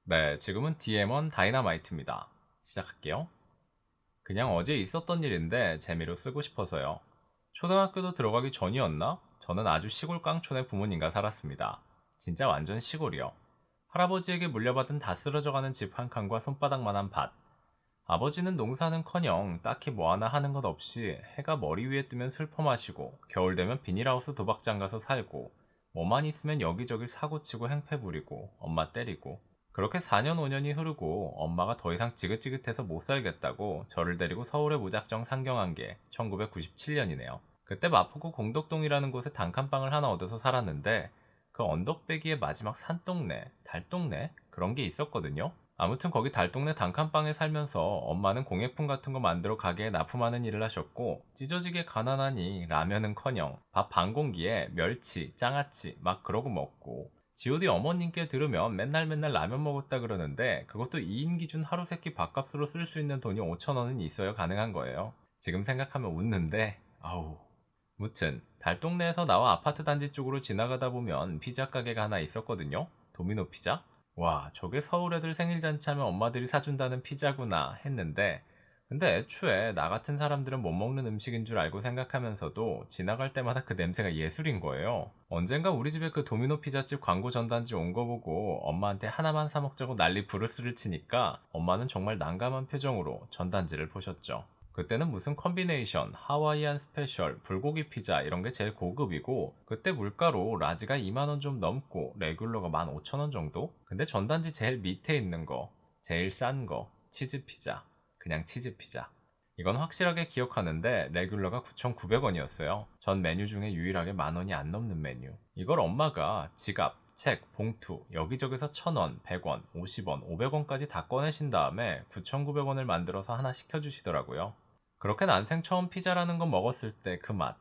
네, 지금은 DM1 다이너마이트입니다. 시작할게요. 그냥 어제 있었던 일인데 재미로 쓰고 싶어서요. 초등학교도 들어가기 전이었나? 저는 아주 시골 깡촌에 부모님과 살았습니다. 진짜 완전 시골이요. 할아버지에게 물려받은 다 쓰러져가는 집 한 칸과 손바닥만한 밭. 아버지는 농사는커녕 딱히 뭐 하나 하는 것 없이 해가 머리 위에 뜨면 슬퍼 마시고 겨울 되면 비닐하우스 도박장 가서 살고 뭐만 있으면 여기저기 사고치고 행패 부리고 엄마 때리고 그렇게 4년 5년이 흐르고 엄마가 더 이상 지긋지긋해서 못 살겠다고 저를 데리고 서울에 무작정 상경한 게 1997년이네요. 그때 마포구 공덕동이라는 곳에 단칸방을 하나 얻어서 살았는데 그 언덕배기의 마지막 산동네, 달동네 그런 게 있었거든요. 아무튼 거기 달동네 단칸방에 살면서 엄마는 공예품 같은 거 만들어 가게에 납품하는 일을 하셨고 찢어지게 가난하니 라면은커녕 밥 반 공기에 멸치, 장아찌 막 그러고 먹고 GOD 어머님께 들으면 맨날 맨날 라면 먹었다 그러는데 그것도 2인 기준 하루 세끼 밥값으로 쓸 수 있는 돈이 5천 원은 있어야 가능한 거예요. 지금 생각하면 웃는데 아우. 무튼 달동네에서 나와 아파트 단지 쪽으로 지나가다 보면 피자 가게가 하나 있었거든요. 도미노 피자. 와, 저게 서울 애들 생일 잔치하면 엄마들이 사준다는 피자구나 했는데 근데 애초에 나 같은 사람들은 못 먹는 음식인 줄 알고 생각하면서도 지나갈 때마다 그 냄새가 예술인 거예요. 언젠가 우리 집에 그 도미노 피자집 광고 전단지 온 거 보고 엄마한테 하나만 사 먹자고 난리 부르스를 치니까 엄마는 정말 난감한 표정으로 전단지를 보셨죠. 그때는 무슨 컨비네이션, 하와이안 스페셜, 불고기 피자 이런 게 제일 고급이고 그때 물가로 라지가 2만 원 좀 넘고 레귤러가 15,000원 정도? 근데 전단지 제일 밑에 있는 거, 제일 싼 거, 치즈 피자. 그냥 치즈 피자. 이건 확실하게 기억하는데 레귤러가 9,900원이었어요. 전 메뉴 중에 유일하게 10,000원이 안 넘는 메뉴. 이걸 엄마가 지갑, 책, 봉투 여기저기서 1,000원, 100원, 50원, 500원까지 다 꺼내신 다음에 9,900원을 만들어서 하나 시켜주시더라고요. 그렇게 난생 처음 피자라는 거 먹었을 때 그 맛.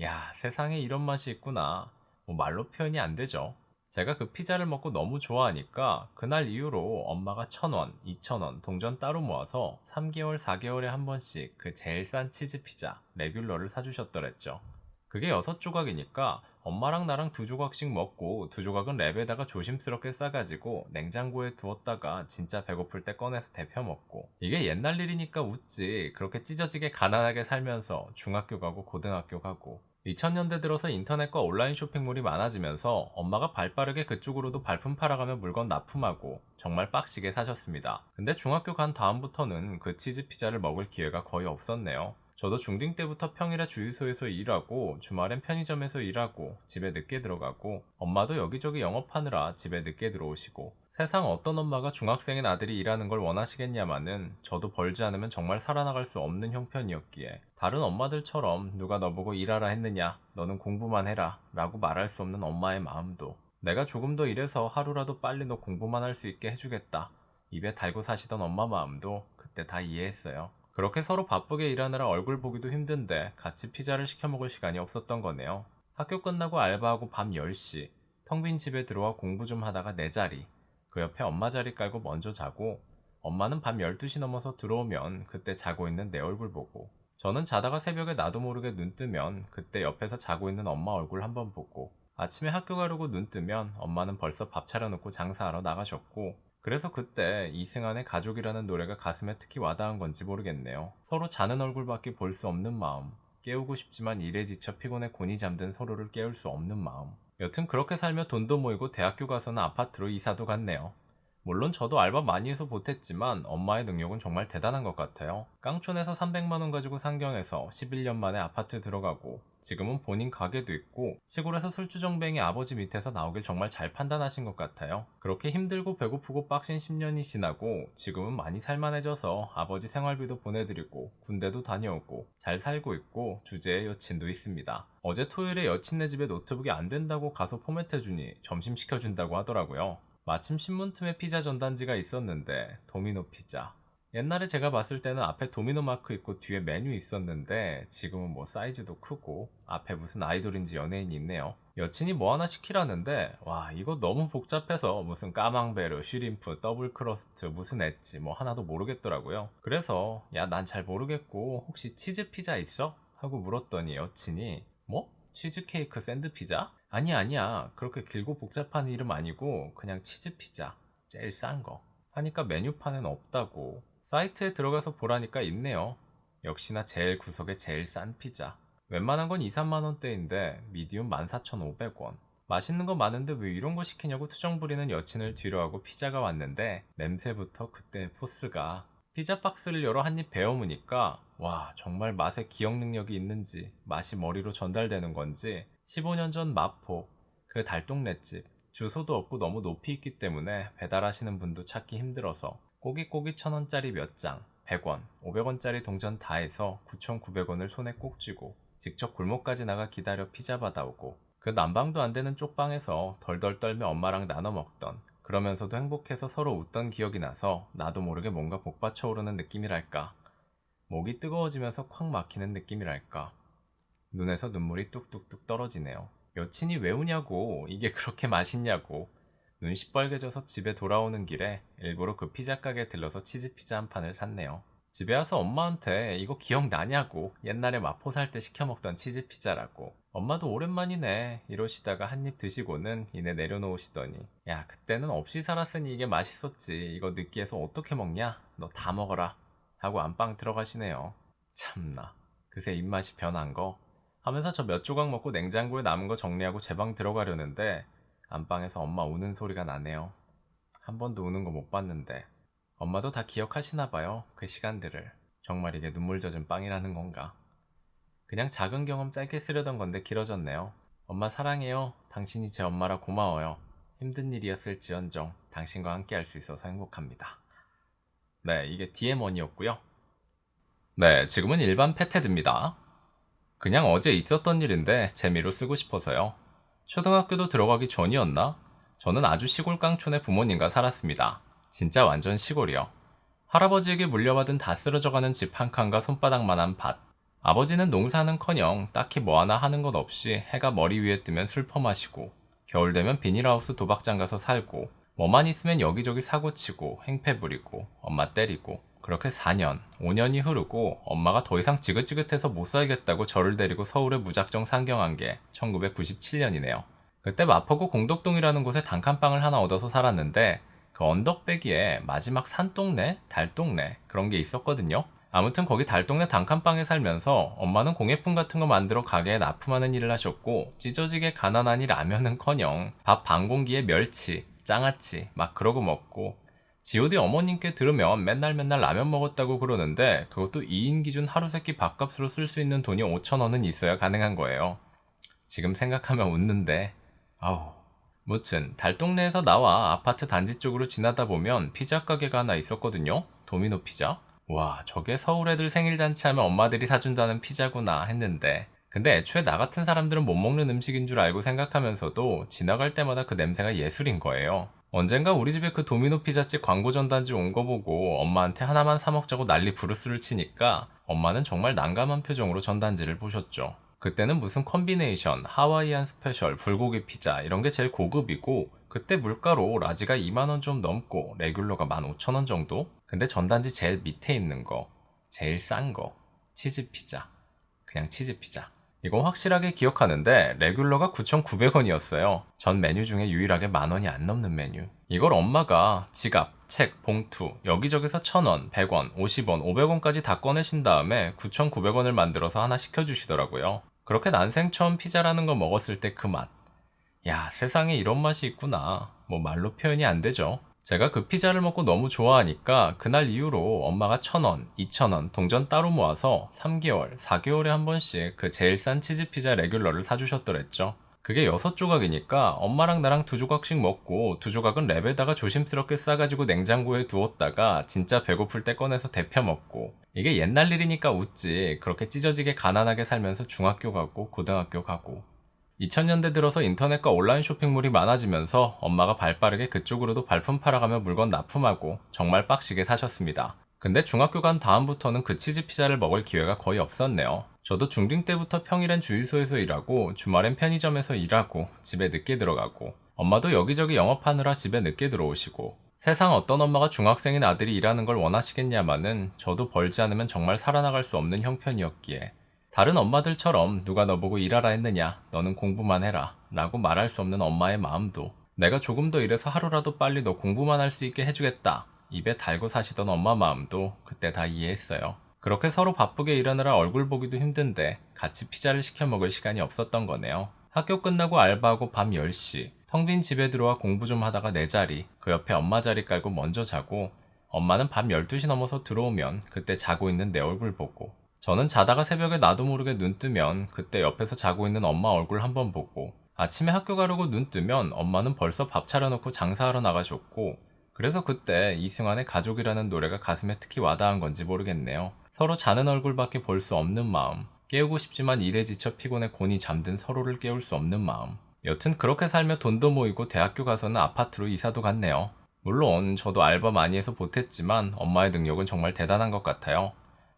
야, 세상에 이런 맛이 있구나. 뭐 말로 표현이 안 되죠. 제가 그 피자를 먹고 너무 좋아하니까 그날 이후로 엄마가 1,000원, 2,000원 동전 따로 모아서 3개월, 4개월에 한 번씩 그 제일 싼 치즈 피자, 레귤러를 사주셨더랬죠. 그게 6조각이니까 엄마랑 나랑 2조각씩 먹고 2조각은 랩에다가 조심스럽게 싸가지고 냉장고에 두었다가 진짜 배고플 때 꺼내서 데펴 먹고 이게 옛날 일이니까 웃지 그렇게 찢어지게 가난하게 살면서 중학교 가고 고등학교 가고 2000년대 들어서 인터넷과 온라인 쇼핑몰이 많아지면서 엄마가 발빠르게 그쪽으로도 발품 팔아가며 물건 납품하고 정말 빡시게 사셨습니다. 근데 중학교 간 다음부터는 그 치즈 피자를 먹을 기회가 거의 없었네요. 저도 중딩 때부터 평일에 주유소에서 일하고 주말엔 편의점에서 일하고 집에 늦게 들어가고 엄마도 여기저기 영업하느라 집에 늦게 들어오시고 세상 어떤 엄마가 중학생인 아들이 일하는 걸 원하시겠냐마는 저도 벌지 않으면 정말 살아나갈 수 없는 형편이었기에 다른 엄마들처럼 누가 너보고 일하라 했느냐 너는 공부만 해라 라고 말할 수 없는 엄마의 마음도 내가 조금 더 일해서 하루라도 빨리 너 공부만 할 수 있게 해주겠다 입에 달고 사시던 엄마 마음도 그때 다 이해했어요. 그렇게 서로 바쁘게 일하느라 얼굴 보기도 힘든데 같이 피자를 시켜 먹을 시간이 없었던 거네요. 학교 끝나고 알바하고 밤 10시, 텅 빈 집에 들어와 공부 좀 하다가 내 자리, 그 옆에 엄마 자리 깔고 먼저 자고, 엄마는 밤 12시 넘어서 들어오면 그때 자고 있는 내 얼굴 보고, 저는 자다가 새벽에 나도 모르게 눈 뜨면 그때 옆에서 자고 있는 엄마 얼굴 한번 보고, 아침에 학교 가려고 눈 뜨면 엄마는 벌써 밥 차려놓고 장사하러 나가셨고, 그래서 그때 이승환의 가족이라는 노래가 가슴에 특히 와닿은 건지 모르겠네요. 서로 자는 얼굴밖에 볼 수 없는 마음. 깨우고 싶지만 일에 지쳐 피곤해 곤히 잠든 서로를 깨울 수 없는 마음. 여튼 그렇게 살며 돈도 모이고 대학교 가서는 아파트로 이사도 갔네요. 물론 저도 알바 많이 해서 보탰지만 엄마의 능력은 정말 대단한 것 같아요. 깡촌에서 300만 원 가지고 상경해서 11년 만에 아파트 들어가고 지금은 본인 가게도 있고 시골에서 술주정뱅이 아버지 밑에서 나오길 정말 잘 판단하신 것 같아요. 그렇게 힘들고 배고프고 빡신 10년이 지나고 지금은 많이 살만해져서 아버지 생활비도 보내드리고 군대도 다녀오고 잘 살고 있고 주제에 여친도 있습니다. 어제 토요일에 여친네 집에 노트북이 안 된다고 가서 포맷해주니 점심 시켜준다고 하더라고요. 마침 신문 틈에 피자 전단지가 있었는데 도미노 피자. 옛날에 제가 봤을 때는 앞에 도미노 마크 있고 뒤에 메뉴 있었는데 지금은 뭐 사이즈도 크고 앞에 무슨 아이돌인지 연예인이 있네요. 여친이 뭐 하나 시키라는데 와 이거 너무 복잡해서 무슨 까망베르, 슈림프, 더블 크러스트, 무슨 엣지 뭐 하나도 모르겠더라고요. 그래서 야 난 잘 모르겠고 혹시 치즈 피자 있어? 하고 물었더니 여친이 뭐? 치즈케이크 샌드 피자? 아니야 아니야 그렇게 길고 복잡한 이름 아니고 그냥 치즈 피자 제일 싼 거 하니까 메뉴판엔 없다고. 사이트에 들어가서 보라니까 있네요. 역시나 제일 구석에 제일 싼 피자. 웬만한 건 2, 3만원대인데 미디움 14,500원. 맛있는 거 많은데 왜 이런 거 시키냐고 투정 부리는 여친을 뒤로하고 피자가 왔는데 냄새부터 그때 포스가. 피자 박스를 열어 한 입 베어무니까 와, 정말 맛의 기억 능력이 있는지 맛이 머리로 전달되는 건지 15년 전 마포 그 달동네집 주소도 없고 너무 높이 있기 때문에 배달하시는 분도 찾기 힘들어서 꼬깃꼬깃 1,000원짜리 몇 장 100원, 500원짜리 동전 다 해서 9,900원을 손에 꼭 쥐고 직접 골목까지 나가 기다려 피자 받아오고 그 난방도 안 되는 쪽방에서 덜덜 떨며 엄마랑 나눠 먹던, 그러면서도 행복해서 서로 웃던 기억이 나서 나도 모르게 뭔가 복받쳐 오르는 느낌이랄까. 목이 뜨거워지면서 콱 막히는 느낌이랄까. 눈에서 눈물이 뚝뚝뚝 떨어지네요. 여친이 왜 우냐고, 이게 그렇게 맛있냐고. 눈 시뻘개져서 집에 돌아오는 길에 일부러 그 피자 가게에 들러서 치즈피자 한 판을 샀네요. 집에 와서 엄마한테 이거 기억나냐고, 옛날에 마포 살 때 시켜 먹던 치즈피자라고. 엄마도 오랜만이네 이러시다가 한 입 드시고는 이내 내려놓으시더니 야, 그때는 없이 살았으니 이게 맛있었지, 이거 느끼해서 어떻게 먹냐, 너 다 먹어라 하고 안방 들어가시네요. 참나, 그새 입맛이 변한 거 하면서 저 몇 조각 먹고 냉장고에 남은 거 정리하고 제 방 들어가려는데 안방에서 엄마 우는 소리가 나네요. 한 번도 우는 거 못 봤는데. 엄마도 다 기억하시나봐요, 그 시간들을. 정말 이게 눈물 젖은 빵이라는 건가. 그냥 작은 경험 짧게 쓰려던 건데 길어졌네요. 엄마 사랑해요. 당신이 제 엄마라 고마워요. 힘든 일이었을지언정 당신과 함께 할 수 있어서 행복합니다. 네, 이게 DM원이었고요. 네, 지금은 일반 패테드입니다. 그냥 어제 있었던 일인데 재미로 쓰고 싶어서요. 초등학교도 들어가기 전이었나? 저는 아주 시골 깡촌에 부모님과 살았습니다. 진짜 완전 시골이요. 할아버지에게 물려받은 다 쓰러져가는 집 한 칸과 손바닥만한 밭. 아버지는 농사는커녕 딱히 뭐 하나 하는 것 없이 해가 머리 위에 뜨면 술 퍼마시고, 겨울 되면 비닐하우스 도박장 가서 살고, 뭐만 있으면 여기저기 사고치고 행패 부리고 엄마 때리고, 그렇게 4년, 5년이 흐르고 엄마가 더 이상 지긋지긋해서 못 살겠다고 저를 데리고 서울에 무작정 상경한 게 1997년이네요. 그때 마포구 공덕동이라는 곳에 단칸방을 하나 얻어서 살았는데 그 언덕배기에 마지막 산동네, 달동네 그런 게 있었거든요. 아무튼 거기 달동네 단칸방에 살면서 엄마는 공예품 같은 거 만들어 가게에 납품하는 일을 하셨고, 찢어지게 가난하니 라면은커녕 밥 반 공기에 멸치, 장아찌 막 그러고 먹고, GOD 어머님께 들으면 맨날 라면 먹었다고 그러는데 그것도 2인 기준 하루 세끼 밥값으로 쓸 수 있는 돈이 5,000원은 있어야 가능한 거예요. 지금 생각하면 웃는데 아우. 무튼 달동네에서 나와 아파트 단지 쪽으로 지나다 보면 피자 가게가 하나 있었거든요. 도미노 피자. 와, 저게 서울 애들 생일 잔치하면 엄마들이 사준다는 피자구나 했는데, 근데 애초에 나 같은 사람들은 못 먹는 음식인 줄 알고 생각하면서도 지나갈 때마다 그 냄새가 예술인 거예요. 언젠가 우리 집에 그 도미노 피자집 광고 전단지 온 거 보고 엄마한테 하나만 사 먹자고 난리 부르스를 치니까 엄마는 정말 난감한 표정으로 전단지를 보셨죠. 그때는 무슨 컴비네이션, 하와이안 스페셜, 불고기 피자 이런 게 제일 고급이고, 그때 물가로 라지가 2만원 좀 넘고 레귤러가 15,000원 정도? 근데 전단지 제일 밑에 있는 거, 제일 싼 거, 치즈 피자. 그냥 치즈 피자. 이거 확실하게 기억하는데 레귤러가 9,900원이었어요. 전 메뉴 중에 유일하게 10,000원이 안 넘는 메뉴. 이걸 엄마가 지갑, 책, 봉투 여기저기서 1,000원, 100원, 50원, 500원까지 다 꺼내신 다음에 9,900원을 만들어서 하나 시켜주시더라고요. 그렇게 난생 처음 피자라는 거 먹었을 때 그 맛. 야, 세상에 이런 맛이 있구나. 뭐 말로 표현이 안 되죠. 제가 그 피자를 먹고 너무 좋아하니까 그날 이후로 엄마가 1,000원, 2,000원 동전 따로 모아서 3개월, 4개월에 한 번씩 그 제일 싼 치즈 피자 레귤러를 사주셨더랬죠. 그게 6조각이니까 엄마랑 나랑 2조각씩 먹고 2조각은 랩에다가 조심스럽게 싸가지고 냉장고에 두었다가 진짜 배고플 때 꺼내서 데펴 먹고. 이게 옛날 일이니까 웃지, 그렇게 찢어지게 가난하게 살면서 중학교 가고 고등학교 가고. 2000년대 들어서 인터넷과 온라인 쇼핑몰이 많아지면서 엄마가 발빠르게 그쪽으로도 발품 팔아가며 물건 납품하고 정말 빡시게 사셨습니다. 근데 중학교 간 다음부터는 그 치즈 피자를 먹을 기회가 거의 없었네요. 저도 중딩 때부터 평일엔 주유소에서 일하고 주말엔 편의점에서 일하고 집에 늦게 들어가고, 엄마도 여기저기 영업하느라 집에 늦게 들어오시고, 세상 어떤 엄마가 중학생인 아들이 일하는 걸 원하시겠냐마는 저도 벌지 않으면 정말 살아나갈 수 없는 형편이었기에 다른 엄마들처럼 누가 너보고 일하라 했느냐, 너는 공부만 해라 라고 말할 수 없는 엄마의 마음도 내가 조금 더 일해서 하루라도 빨리 너 공부만 할 수 있게 해주겠다. 입에 달고 사시던 엄마 마음도 그때 다 이해했어요. 그렇게 서로 바쁘게 일하느라 얼굴 보기도 힘든데 같이 피자를 시켜 먹을 시간이 없었던 거네요. 학교 끝나고 알바하고 밤 10시, 텅 빈 집에 들어와 공부 좀 하다가 내 자리, 그 옆에 엄마 자리 깔고 먼저 자고, 엄마는 밤 12시 넘어서 들어오면 그때 자고 있는 내 얼굴 보고, 저는 자다가 새벽에 나도 모르게 눈 뜨면 그때 옆에서 자고 있는 엄마 얼굴 한번 보고, 아침에 학교 가려고 눈 뜨면 엄마는 벌써 밥 차려놓고 장사하러 나가셨고, 그래서 그때 이승환의 가족이라는 노래가 가슴에 특히 와닿은 건지 모르겠네요. 서로 자는 얼굴밖에 볼 수 없는 마음, 깨우고 싶지만 일에 지쳐 피곤해 곤히 잠든 서로를 깨울 수 없는 마음. 여튼 그렇게 살며 돈도 모이고 대학교 가서는 아파트로 이사도 갔네요. 물론 저도 알바 많이 해서 보탰지만 엄마의 능력은 정말 대단한 것 같아요.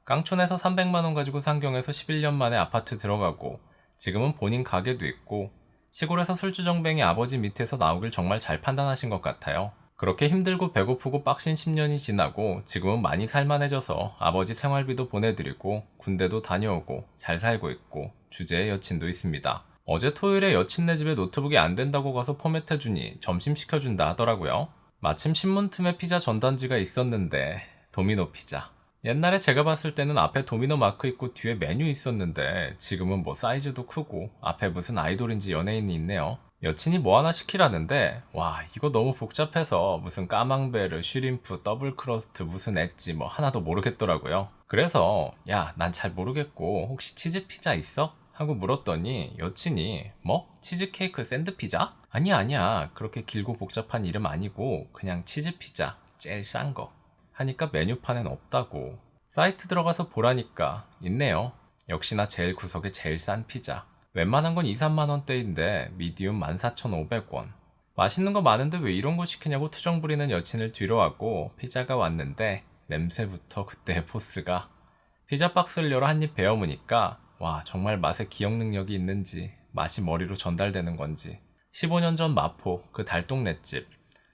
깡촌에서 300만원 가지고 상경해서 11년 만에 아파트 들어가고, 지금은 본인 가게도 있고, 시골에서 술주정뱅이 아버지 밑에서 나오길 정말 잘 판단하신 것 같아요. 그렇게 힘들고 배고프고 빡신 10년이 지나고 지금은 많이 살만해져서 아버지 생활비도 보내드리고 군대도 다녀오고 잘 살고 있고 주제에 여친도 있습니다. 어제 토요일에 여친네 집에 노트북이 안 된다고 가서 포맷해주니 점심 시켜준다 하더라고요. 마침 신문 틈에 피자 전단지가 있었는데 도미노 피자. 옛날에 제가 봤을 때는 앞에 도미노 마크 있고 뒤에 메뉴 있었는데 지금은 뭐 사이즈도 크고 앞에 무슨 아이돌인지 연예인이 있네요. 여친이 뭐 하나 시키라는데 와 이거 너무 복잡해서 무슨 까망베르, 슈림프, 더블 크러스트, 무슨 엣지 뭐 하나도 모르겠더라고요. 그래서 야 난 잘 모르겠고 혹시 치즈 피자 있어? 하고 물었더니 여친이 뭐? 치즈케이크 샌드피자? 아니야 그렇게 길고 복잡한 이름 아니고 그냥 치즈 피자 제일 싼 거 하니까 메뉴판엔 없다고. 사이트 들어가서 보라니까 있네요. 역시나 제일 구석에 제일 싼 피자. 웬만한 건 2, 3만원대인데 미디움 14,500원. 맛있는 거 많은데 왜 이런 거 시키냐고 투정 부리는 여친을 뒤로 하고 피자가 왔는데 냄새부터 그때의 포스가. 피자 박스를 열어 한 입 베어 무니까 와 정말 맛에 기억 능력이 있는지 맛이 머리로 전달되는 건지. 15년 전 마포 그 달동네집.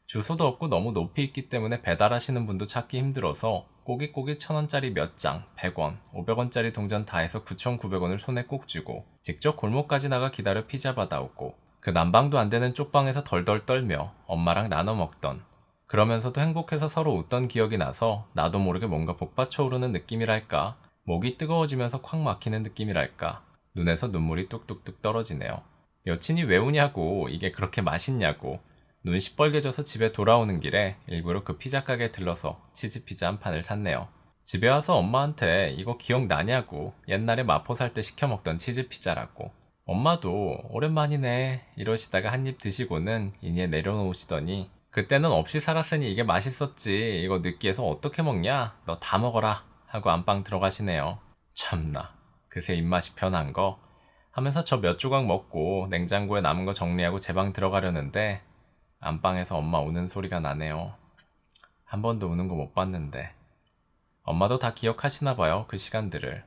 주소도 없고 너무 높이 있기 때문에 배달하시는 분도 찾기 힘들어서 꼬깃꼬깃 1,000원짜리 몇 장, 100원, 500원짜리 동전 다 해서 9,900원을 손에 꼭 쥐고 직접 골목까지 나가 기다려 피자 받아오고 그 난방도 안 되는 쪽방에서 덜덜 떨며 엄마랑 나눠 먹던, 그러면서도 행복해서 서로 웃던 기억이 나서 나도 모르게 뭔가 복받쳐 오르는 느낌이랄까, 목이 뜨거워지면서 콱 막히는 느낌이랄까, 눈에서 눈물이 뚝뚝뚝 떨어지네요. 여친이 왜 우냐고 이게 그렇게 맛있냐고 눈 시뻘개져서 집에 돌아오는 길에 일부러 그 피자 가게에 들러서 치즈 피자 한 판을 샀네요. 집에 와서 엄마한테 이거 기억나냐고 옛날에 마포 살 때 시켜 먹던 치즈 피자라고. 엄마도 오랜만이네 이러시다가 한 입 드시고는 이니에 내려놓으시더니 그때는 없이 살았으니 이게 맛있었지 이거 느끼해서 어떻게 먹냐 너 다 먹어라 하고 안방 들어가시네요. 참나 그새 입맛이 변한 거 하면서 저 몇 조각 먹고 냉장고에 남은 거 정리하고 제 방 들어가려는데 안방에서 엄마 우는 소리가 나네요. 한 번도 우는 거 못 봤는데. 엄마도 다 기억하시나 봐요, 그 시간들을.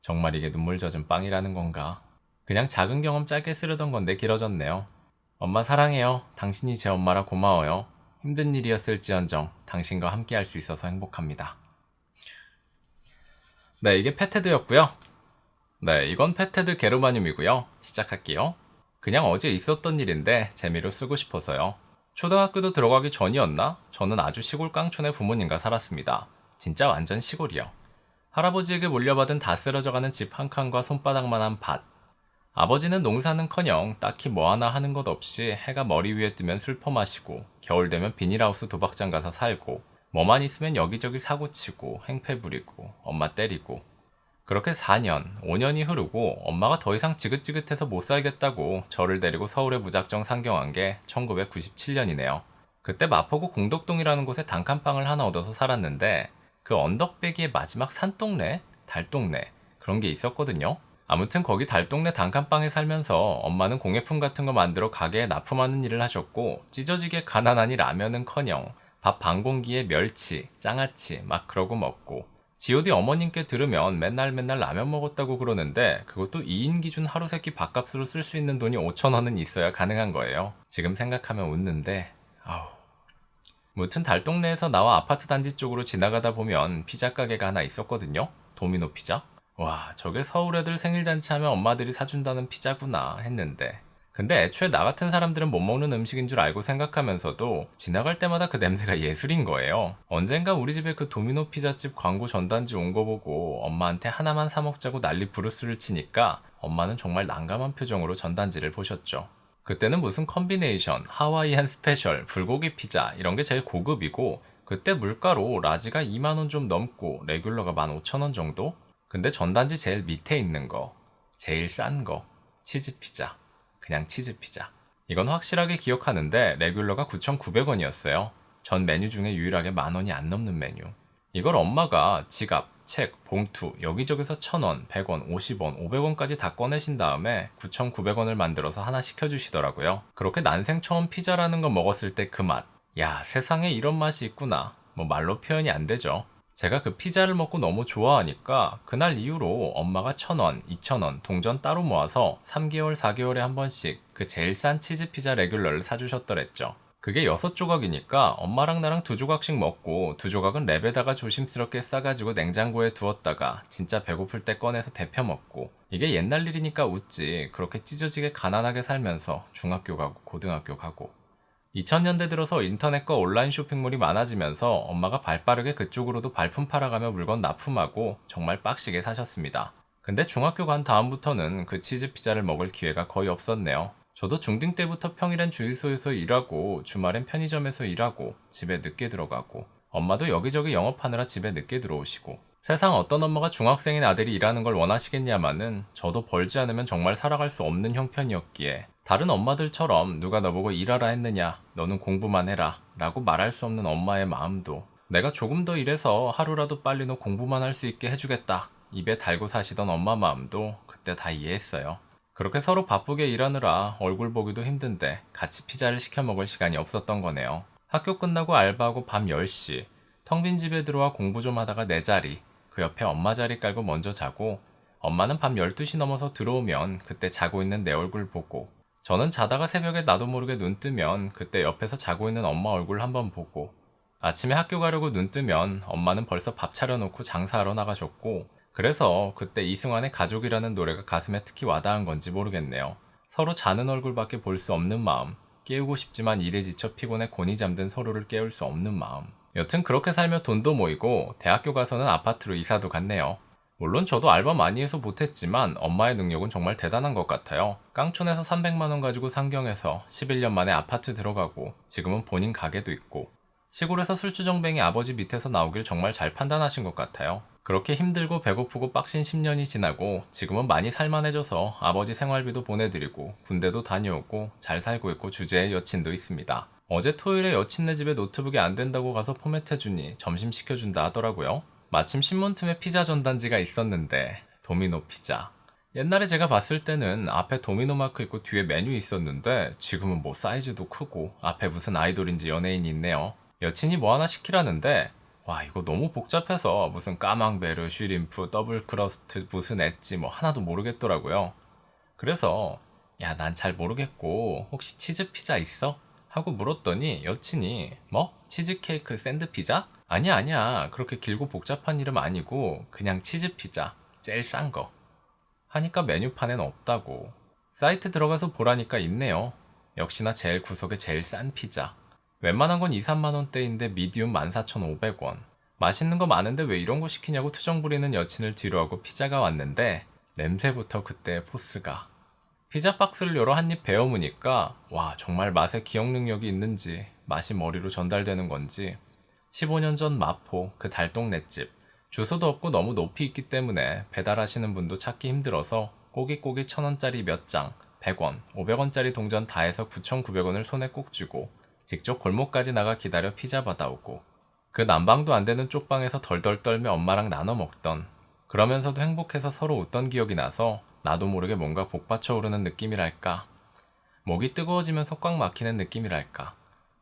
정말 이게 눈물 젖은 빵이라는 건가. 그냥 작은 경험 짧게 쓰려던 건데 길어졌네요. 엄마 사랑해요. 당신이 제 엄마라 고마워요. 힘든 일이었을지언정 당신과 함께 할 수 있어서 행복합니다. 네, 이게 페테드였고요. 네, 이건 페테드 게르마늄이고요. 시작할게요. 그냥 어제 있었던 일인데 재미로 쓰고 싶어서요. 초등학교도 들어가기 전이었나? 저는 아주 시골 깡촌에 부모님과 살았습니다. 진짜 완전 시골이요. 할아버지에게 물려받은 다 쓰러져가는 집 한 칸과 손바닥만한 밭. 아버지는 농사는커녕 딱히 뭐 하나 하는 것 없이 해가 머리 위에 뜨면 술 퍼마시고 겨울 되면 비닐하우스 도박장 가서 살고 뭐만 있으면 여기저기 사고치고 행패 부리고 엄마 때리고. 그렇게 4년, 5년이 흐르고 엄마가 더 이상 지긋지긋해서 못 살겠다고 저를 데리고 서울에 무작정 상경한 게 1997년이네요. 그때 마포구 공덕동이라는 곳에 단칸방을 하나 얻어서 살았는데 그 언덕배기의 마지막 산동네? 달동네? 그런 게 있었거든요. 아무튼 거기 달동네 단칸방에 살면서 엄마는 공예품 같은 거 만들어 가게에 납품하는 일을 하셨고 찢어지게 가난하니 라면은커녕 밥 반 공기에 멸치, 장아찌 막 그러고 먹고 G.O.D 어머님께 들으면 맨날 라면 먹었다고 그러는데 그것도 2인 기준 하루 세끼 밥값으로 쓸 수 있는 돈이 5,000원은 있어야 가능한 거예요. 지금 생각하면 웃는데 아우. 무튼 달동네에서 나와 아파트 단지 쪽으로 지나가다 보면 피자 가게가 하나 있었거든요. 도미노 피자. 와 저게 서울 애들 생일잔치 하면 엄마들이 사준다는 피자구나 했는데 근데 애초에 나 같은 사람들은 못 먹는 음식인 줄 알고 생각하면서도 지나갈 때마다 그 냄새가 예술인 거예요. 언젠가 우리 집에 그 도미노 피자집 광고 전단지 온 거 보고 엄마한테 하나만 사 먹자고 난리 부르스를 치니까 엄마는 정말 난감한 표정으로 전단지를 보셨죠. 그때는 무슨 컨비네이션, 하와이안 스페셜, 불고기 피자 이런 게 제일 고급이고 그때 물가로 라지가 2만원 좀 넘고 레귤러가 15,000원 정도? 근데 전단지 제일 밑에 있는 거, 제일 싼 거, 치즈 피자. 그냥 치즈 피자. 이건 확실하게 기억하는데 레귤러가 9,900원이었어요. 전 메뉴 중에 유일하게 10,000원이 안 넘는 메뉴. 이걸 엄마가 지갑, 책, 봉투 여기저기서 1,000원, 100원, 50원, 500원까지 다 꺼내신 다음에 9,900원을 만들어서 하나 시켜주시더라고요. 그렇게 난생 처음 피자라는 거 먹었을 때 그 맛. 야, 세상에 이런 맛이 있구나. 뭐 말로 표현이 안 되죠. 제가 그 피자를 먹고 너무 좋아하니까 그날 이후로 엄마가 1,000원, 2,000원 동전 따로 모아서 3개월, 4개월에 한 번씩 그 제일 싼 치즈 피자 레귤러를 사주셨더랬죠. 그게 6조각이니까 엄마랑 나랑 2조각씩 먹고 2조각은 랩에다가 조심스럽게 싸가지고 냉장고에 두었다가 진짜 배고플 때 꺼내서 데펴 먹고 이게 옛날 일이니까 웃지 그렇게 찢어지게 가난하게 살면서 중학교 가고 고등학교 가고 2000년대 들어서 인터넷과 온라인 쇼핑몰이 많아지면서 엄마가 발빠르게 그쪽으로도 발품 팔아가며 물건 납품하고 정말 빡시게 사셨습니다. 근데 중학교 간 다음부터는 그 치즈 피자를 먹을 기회가 거의 없었네요. 저도 중딩 때부터 평일엔 주유소에서 일하고 주말엔 편의점에서 일하고 집에 늦게 들어가고 엄마도 여기저기 영업하느라 집에 늦게 들어오시고 세상 어떤 엄마가 중학생인 아들이 일하는 걸 원하시겠냐마는 저도 벌지 않으면 정말 살아갈 수 없는 형편이었기에 다른 엄마들처럼 누가 너보고 일하라 했느냐 너는 공부만 해라 라고 말할 수 없는 엄마의 마음도 내가 조금 더 일해서 하루라도 빨리 너 공부만 할 수 있게 해주겠다 입에 달고 사시던 엄마 마음도 그때 다 이해했어요. 그렇게 서로 바쁘게 일하느라 얼굴 보기도 힘든데 같이 피자를 시켜 먹을 시간이 없었던 거네요. 학교 끝나고 알바하고 밤 10시 텅 빈 집에 들어와 공부 좀 하다가 내 자리 그 옆에 엄마 자리 깔고 먼저 자고 엄마는 밤 12시 넘어서 들어오면 그때 자고 있는 내 얼굴 보고 저는 자다가 새벽에 나도 모르게 눈 뜨면 그때 옆에서 자고 있는 엄마 얼굴 한번 보고 아침에 학교 가려고 눈 뜨면 엄마는 벌써 밥 차려놓고 장사하러 나가셨고 그래서 그때 이승환의 가족이라는 노래가 가슴에 특히 와닿은 건지 모르겠네요. 서로 자는 얼굴밖에 볼 수 없는 마음 깨우고 싶지만 일에 지쳐 피곤해 곤히 잠든 서로를 깨울 수 없는 마음 여튼 그렇게 살며 돈도 모이고 대학교 가서는 아파트로 이사도 갔네요. 물론 저도 알바 많이 해서 못했지만 엄마의 능력은 정말 대단한 것 같아요. 깡촌에서 300만원 가지고 상경해서 11년 만에 아파트 들어가고 지금은 본인 가게도 있고 시골에서 술주정뱅이 아버지 밑에서 나오길 정말 잘 판단하신 것 같아요. 그렇게 힘들고 배고프고 빡신 10년이 지나고 지금은 많이 살만해져서 아버지 생활비도 보내드리고 군대도 다녀오고 잘 살고 있고 주제에 여친도 있습니다. 어제 토요일에 여친네 집에 노트북이 안 된다고 가서 포맷해주니 점심 시켜준다 하더라고요. 마침 신문틈에 피자 전단지가 있었는데 도미노 피자. 옛날에 제가 봤을 때는 앞에 도미노 마크 있고 뒤에 메뉴 있었는데 지금은 뭐 사이즈도 크고 앞에 무슨 아이돌인지 연예인이 있네요. 여친이 뭐 하나 시키라는데 와 이거 너무 복잡해서 무슨 까망베르, 슈림프, 더블 크러스트, 무슨 엣지 뭐 하나도 모르겠더라고요. 그래서 야 난 잘 모르겠고 혹시 치즈 피자 있어? 하고 물었더니 여친이 뭐? 치즈케이크 샌드피자? 아니야 아니야 그렇게 길고 복잡한 이름 아니고 그냥 치즈 피자 제일 싼 거 하니까 메뉴판엔 없다고. 사이트 들어가서 보라니까 있네요. 역시나 제일 구석에 제일 싼 피자. 웬만한 건 2, 3만원대인데 미디움 14,500원. 맛있는 거 많은데 왜 이런 거 시키냐고 투정 부리는 여친을 뒤로하고 피자가 왔는데 냄새부터 그때 포스가. 피자 박스를 열어 한 입 베어 무니까 와 정말 맛에 기억 능력이 있는지 맛이 머리로 전달되는 건지 15년 전 마포 그 달동네집 주소도 없고 너무 높이 있기 때문에 배달하시는 분도 찾기 힘들어서 꼬깃꼬깃 1,000원짜리 몇 장 100원, 500원짜리 동전 다 해서 9,900원을 손에 꼭 쥐고 직접 골목까지 나가 기다려 피자 받아오고 그 난방도 안 되는 쪽방에서 덜덜 떨며 엄마랑 나눠 먹던 그러면서도 행복해서 서로 웃던 기억이 나서 나도 모르게 뭔가 복받쳐 오르는 느낌이랄까 목이 뜨거워지면서 꽉 막히는 느낌이랄까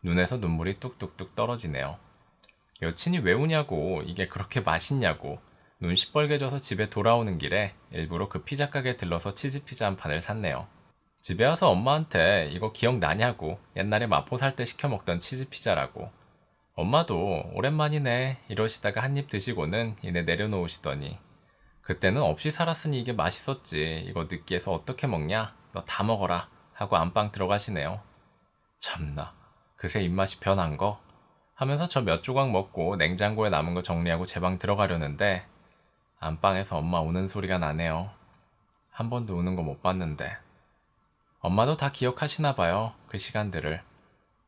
눈에서 눈물이 뚝뚝뚝 떨어지네요. 여친이 왜 우냐고 이게 그렇게 맛있냐고 눈 시뻘개져서 집에 돌아오는 길에 일부러 그 피자 가게 들러서 치즈 피자 한 판을 샀네요. 집에 와서 엄마한테 이거 기억나냐고 옛날에 마포 살 때 시켜 먹던 치즈 피자라고. 엄마도 오랜만이네 이러시다가 한 입 드시고는 이내 내려놓으시더니 그때는 없이 살았으니 이게 맛있었지 이거 느끼해서 어떻게 먹냐 너 다 먹어라 하고 안방 들어가시네요. 참나, 그새 입맛이 변한 거? 하면서 저 몇 조각 먹고 냉장고에 남은 거 정리하고 제 방 들어가려는데 안방에서 엄마 우는 소리가 나네요. 한 번도 우는 거 못 봤는데. 엄마도 다 기억하시나 봐요, 그 시간들을.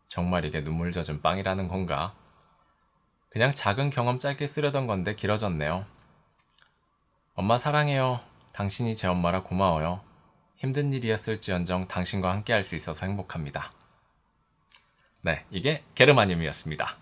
정말 이게 눈물 젖은 빵이라는 건가? 그냥 작은 경험 짧게 쓰려던 건데 길어졌네요. 엄마 사랑해요. 당신이 제 엄마라 고마워요. 힘든 일이었을지언정 당신과 함께 할 수 있어서 행복합니다. 네, 이게 게르마늄이었습니다.